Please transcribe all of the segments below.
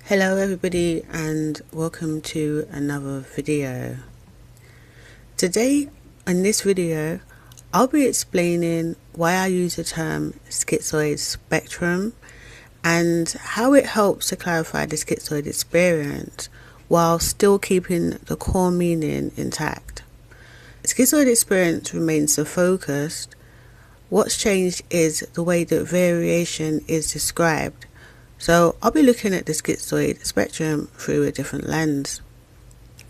Hello everybody and welcome to another video. Today in this video I'll be explaining why I use the term schizoid spectrum and how it helps to clarify the schizoid experience while still keeping the core meaning intact. Schizoid experience remains the focus. What's changed is the way that variation is described. So I'll be looking at the schizoid spectrum through a different lens.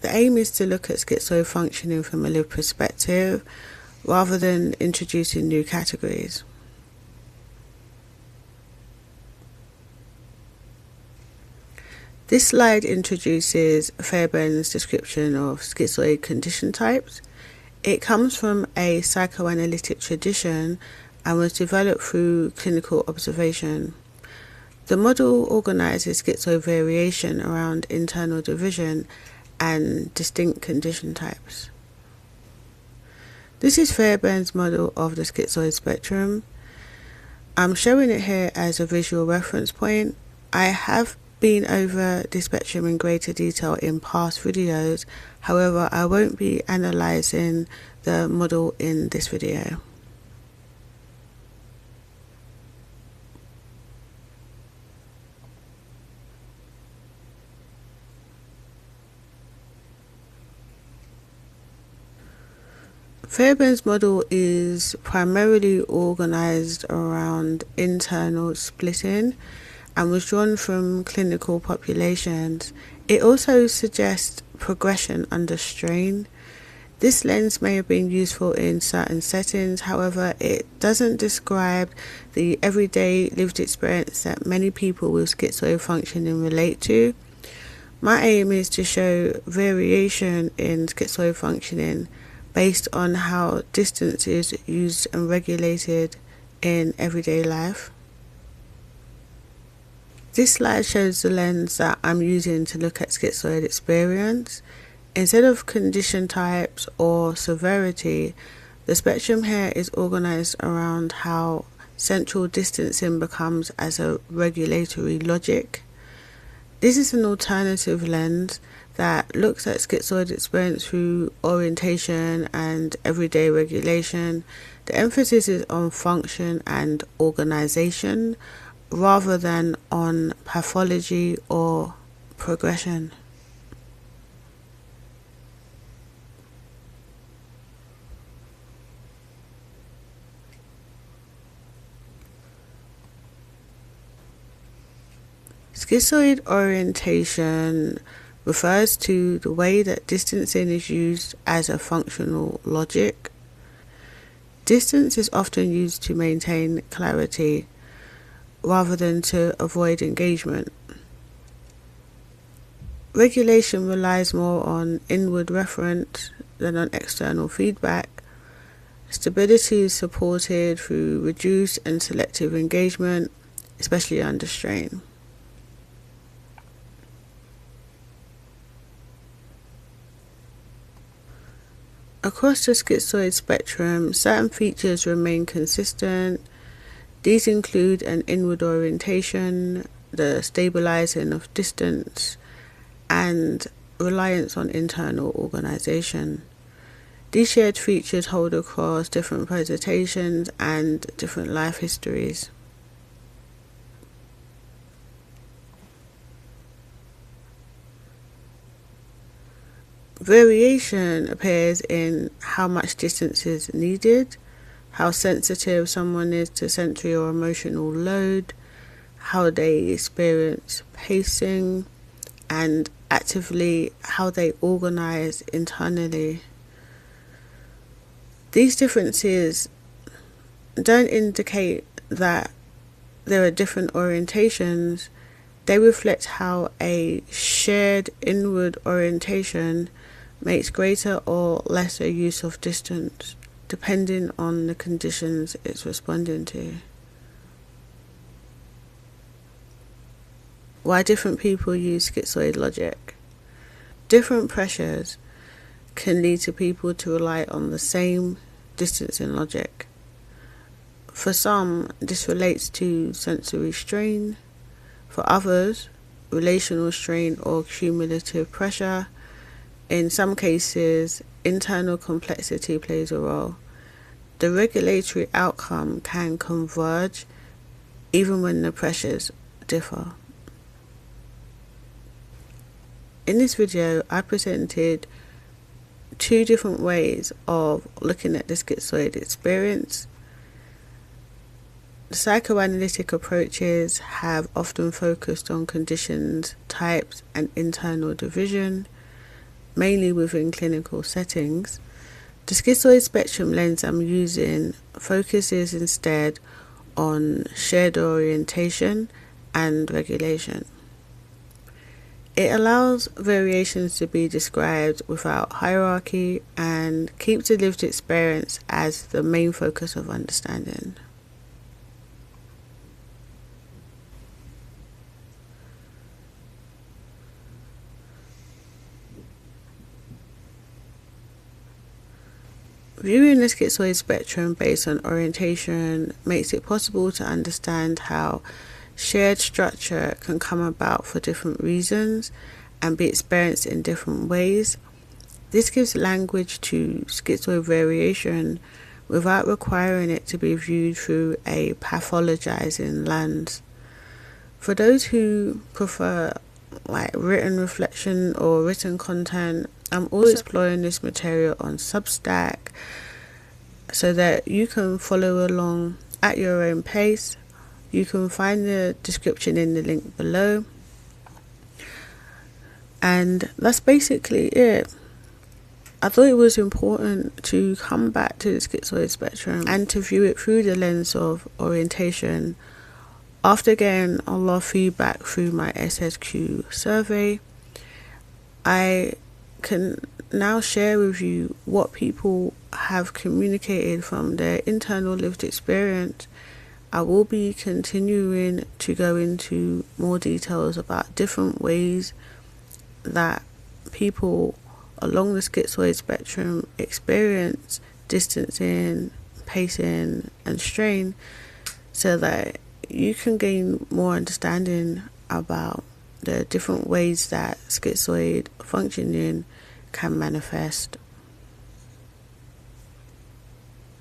The aim is to look at schizoid functioning from a lived perspective rather than introducing new categories. This slide introduces Fairbairn's description of schizoid condition types. It comes from a psychoanalytic tradition and was developed through clinical observation. The model organizes schizoid variation around internal division and distinct condition types. This is Fairbairn's model of the schizoid spectrum. I'm showing it here as a visual reference point. I have been over the spectrum in greater detail in past videos, however I won't be analyzing the model in this video. Fairbairn's model is primarily organized around internal splitting and was drawn from clinical populations. It also suggests progression under strain. This lens may have been useful in certain settings, however, it doesn't describe the everyday lived experience that many people with schizoid functioning relate to. My aim is to show variation in schizoid functioning based on how distance is used and regulated in everyday life. This slide shows the lens that I'm using to look at schizoid experience. Instead of condition types or severity, the spectrum here is organized around how central distancing becomes as a regulatory logic. This is an alternative lens that looks at schizoid experience through orientation and everyday regulation. The emphasis is on function and organization rather than on pathology or progression. Schizoid orientation refers to the way that distancing is used as a functional logic. Distance is often used to maintain clarity rather than to avoid engagement. Regulation relies more on inward reference than on external feedback. Stability is supported through reduced and selective engagement, especially under strain. Across the schizoid spectrum, certain features remain consistent. These include an inward orientation, the stabilizing of distance, and reliance on internal organization. These shared features hold across different presentations and different life histories. Variation appears in how much distance is needed, how sensitive someone is to sensory or emotional load, how they experience pacing, and actively how they organize internally. These differences don't indicate that there are different orientations. They reflect how a shared inward orientation makes greater or lesser use of distance, depending on the conditions it's responding to. Why different people use schizoid logic. Different pressures can lead to people to rely on the same distancing logic. For some, this relates to sensory strain. For others, relational strain or cumulative pressure. In some cases, internal complexity plays a role. The regulatory outcome can converge even when the pressures differ. In this video, I presented two different ways of looking at the schizoid experience. The psychoanalytic approaches have often focused on conditions, types, and internal division, mainly within clinical settings. The schizoid spectrum lens I'm using focuses instead on shared orientation and regulation. It allows variations to be described without hierarchy and keeps the lived experience as the main focus of understanding. Viewing the schizoid spectrum based on orientation makes it possible to understand how shared structure can come about for different reasons and be experienced in different ways. This gives language to schizoid variation without requiring it to be viewed through a pathologizing lens. For those who prefer written reflection or written content, I'm also exploring this material on Substack so that you can follow along at your own pace. You can find the description in the link below. And that's basically it. I thought it was important to come back to the schizoid spectrum and to view it through the lens of orientation. After getting a lot of feedback through my SSQ survey, I can now share with you what people have communicated from their internal lived experience. I will be continuing to go into more details about different ways that people along the schizoid spectrum experience distancing, pacing, and strain, so that you can gain more understanding about the different ways that schizoid functioning can manifest.